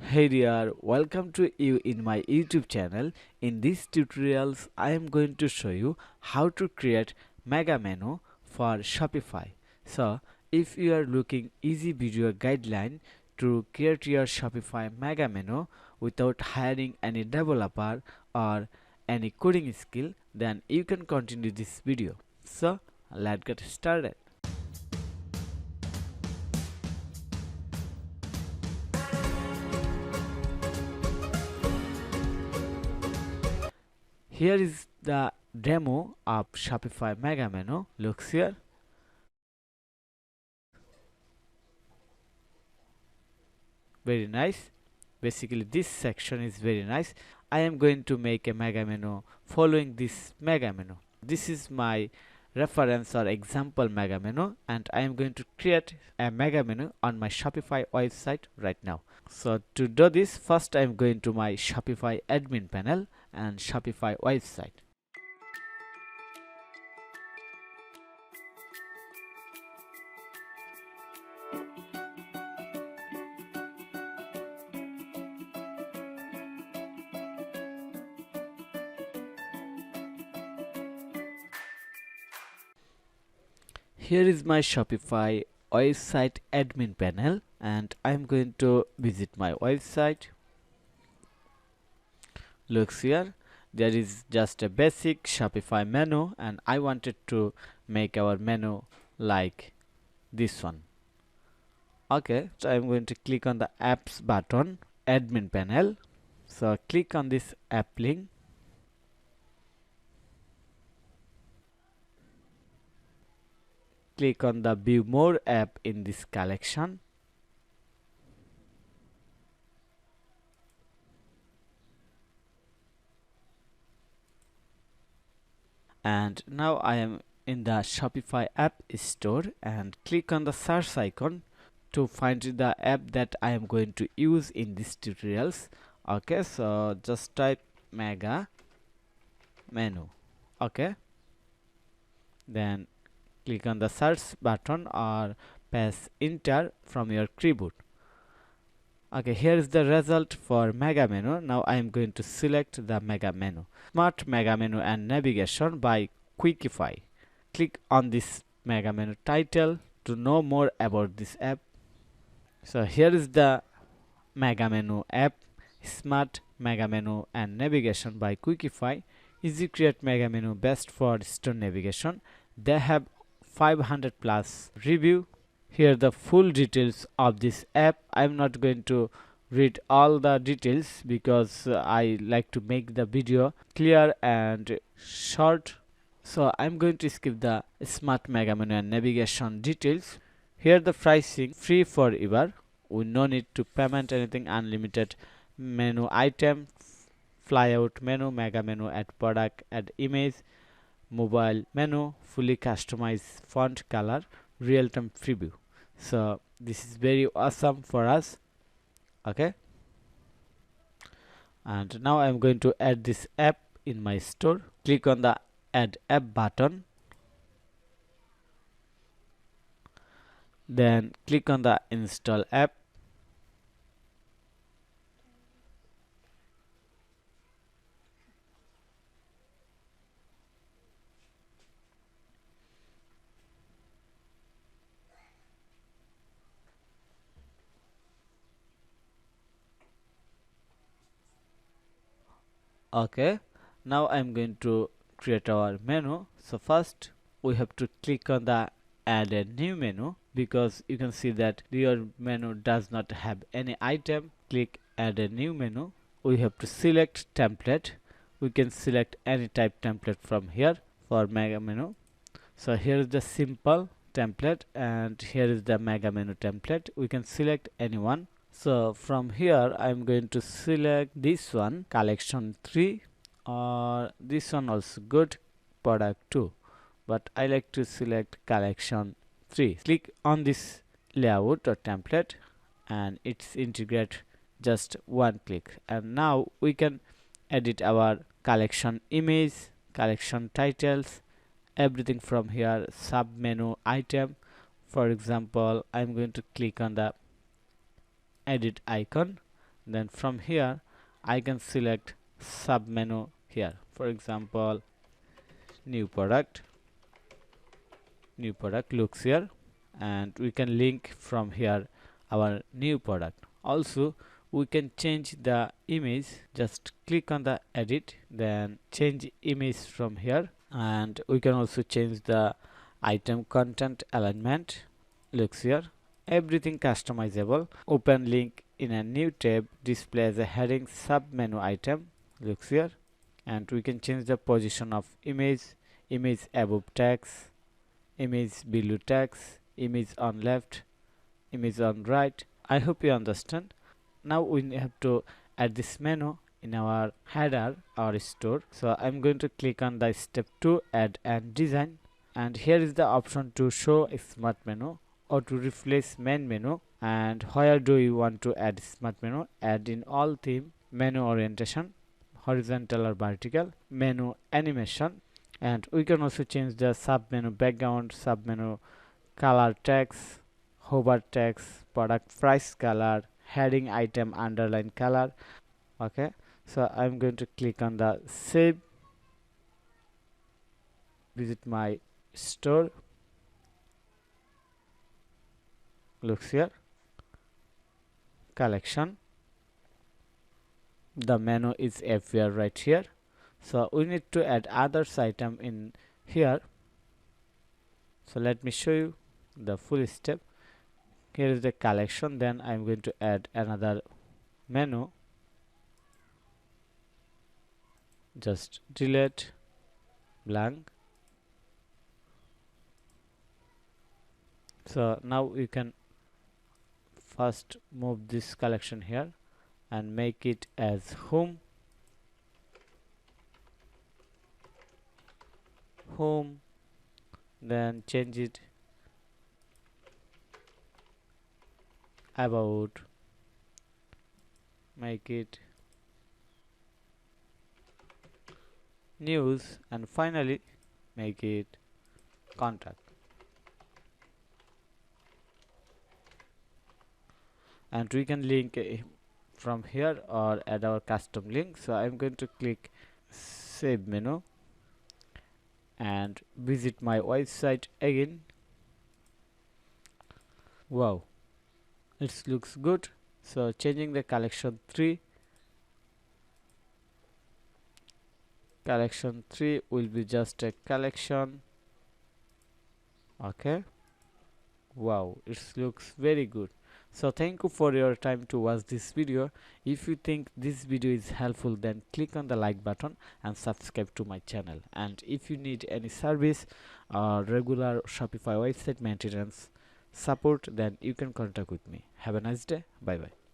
Hey dear, welcome to you in my YouTube channel. In these tutorials, I am going to show you how to create mega menu for Shopify. So, if you are looking easy video guideline to create your Shopify mega menu without hiring any developer or any coding skill, then you can continue this video. So, let's get started. Here is the demo of Shopify Mega Menu. Looks here. Very nice. Basically, this section is very nice. I am going to make a mega menu following this mega menu. This is my reference or example mega menu, and I am going to create a mega menu on my Shopify website right now. So to do this, first I am going to my Shopify admin panel and Shopify website. Here is my Shopify website admin panel, and I'm going to visit my website. Looks here. There is just a basic Shopify menu, and I wanted to make our menu like this one. Okay, so I'm going to click on the apps button, admin panel. So click on this app link. Click on the view more app in this collection. And now I am in the Shopify App Store, and click on the search icon to find the app that I am going to use in these tutorials. Okay, so just type mega menu. Okay, then click on the search button or press enter from your keyboard. Okay, here is the result for mega menu. Now I am going to select the mega menu. Smart mega menu and navigation by Quickify. Click on this mega menu title to know more about this app. So here is the mega menu app, smart mega menu and navigation by Quickify. Easy create mega menu best for store navigation. They have 500 plus review. Here the full details of this app. I'm not going to read all the details because I like to make the video clear and short. So I'm going to skip the smart mega menu and navigation details. Here the pricing free forever. We no need to payment anything. Unlimited menu item, flyout menu, mega menu, add product, add image, mobile menu, fully customized font color, real-time preview. So this is very awesome for us. Okay, and now I'm going to add this app in my store. Click on the add app button, then click on the install app. Okay, now I'm going to create our menu. So first we have to click on the add a new menu, because you can see that your menu does not have any item. Click add a new menu. We have to select template. We can select any type template from here for mega menu. So here is the simple template, and here is the mega menu template. We can select any one. So from here I'm going to select this one, collection 3, or this one also good, product 2, but I like to select collection 3. Click on this layout or template and it's integrate just one click, and now we can edit our collection image, collection titles, everything from here. Sub menu item, for example, I'm going to click on the edit icon. Then from here I can select sub menu here. For example, new product looks here, and we can link from here our new product. Also we can change the image. Just click on the edit, then change image from here, and we can also change the item content alignment. Looks here, everything customizable. Open link in a new tab, display as a heading sub menu item. Looks here, and we can change the position of image above text, image below text, image on left, image on right. I hope you understand. Now we have to add this menu in our header or store. So I'm going to click on the step 2, add and design, and here is the option to show a smart menu or to replace main menu. And where do you want to add smart menu? Add in all theme, menu orientation, horizontal or vertical, menu animation. And we can also change the sub menu background, sub menu color text, hover text, product price color, heading item underline color. Okay, so I'm going to click on the save, visit my store. Looks here, collection, the menu is appear right here. So we need to add others item in here. So let me show you the full step. Here is the collection, then I'm going to add another menu. Just delete blank. So now we can first move this collection here and make it as home, then change it about, make it news, and finally make it contact. And we can link from here or add our custom link. So I'm going to click save menu and visit my website again. Wow, it looks good. So changing the collection 3 will be just a collection. Okay, wow, it looks very good. So thank you for your time to watch this video. If you think this video is helpful, then click on the like button and subscribe to my channel. And if you need any service or regular Shopify website maintenance support, then you can contact with me. Have a nice day. Bye bye.